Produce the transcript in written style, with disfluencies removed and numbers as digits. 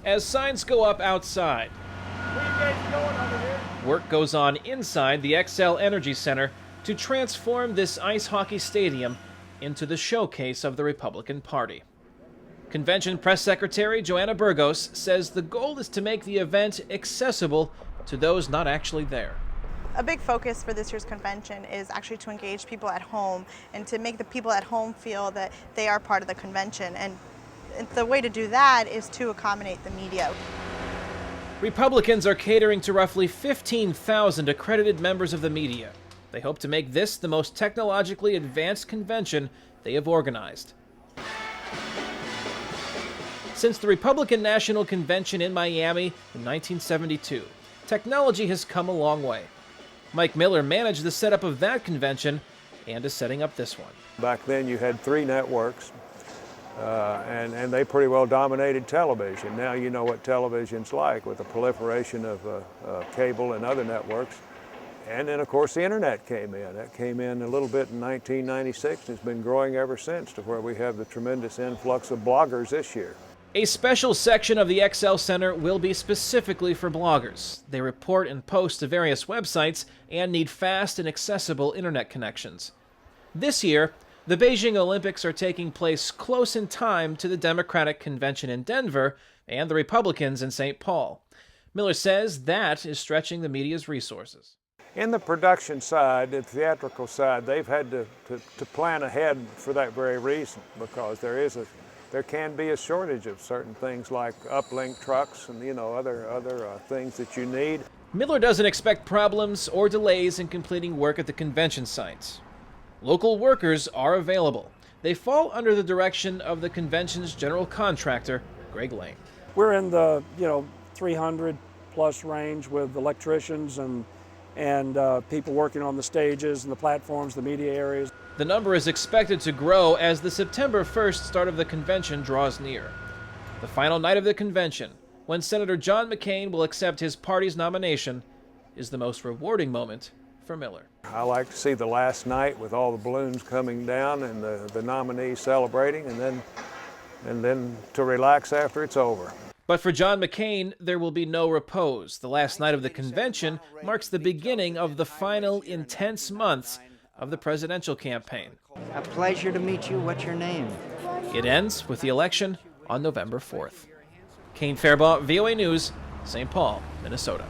as signs go up outside. Work goes on inside the Xcel Energy Center to transform this ice hockey stadium into the showcase of the Republican Party. Convention Press Secretary Joanna Burgos says the goal is to make the event accessible to those not actually there. A big focus for this year's convention is actually to engage people at home and to make the people at home feel that they are part of the convention. And the way to do that is to accommodate the media. Republicans are catering to roughly 15,000 accredited members of the media. They hope to make this the most technologically advanced convention they have organized. Since the Republican National Convention in Miami in 1972, technology has come a long way. Mike Miller managed the setup of that convention and is setting up this one. Back then you had 3 networks, and they pretty well dominated television. Now you know what television's like with the proliferation of cable and other networks. And then, of course, the internet came in. That came in a little bit in 1996 and it's been growing ever since to where we have the tremendous influx of bloggers this year. A special section of the Xcel Center will be specifically for bloggers. They report and post to various websites and need fast and accessible internet connections. This year, the Beijing Olympics are taking place close in time to the Democratic Convention in Denver and the Republicans in St. Paul. Miller says that is stretching the media's resources. In the production side, the theatrical side, they've had to plan ahead for that very reason, because there can be a shortage of certain things like uplink trucks and other things that you need. Miller doesn't expect problems or delays in completing work at the convention sites. Local workers are available. They fall under the direction of the convention's general contractor, Greg Lane. We're in the 300 plus range with electricians and people working on the stages and the platforms, the media areas. The number is expected to grow as the September 1st start of the convention draws near. The final night of the convention, when Senator John McCain will accept his party's nomination, is the most rewarding moment for Miller. I like to see the last night with all the balloons coming down and the nominees celebrating, and then to relax after it's over. But for John McCain, there will be no repose. The last night of the convention marks the beginning of the final intense months of the presidential campaign. A pleasure to meet you. What's your name? It ends with the election on November 4th. Kane Farabaugh, VOA News, St. Paul, Minnesota.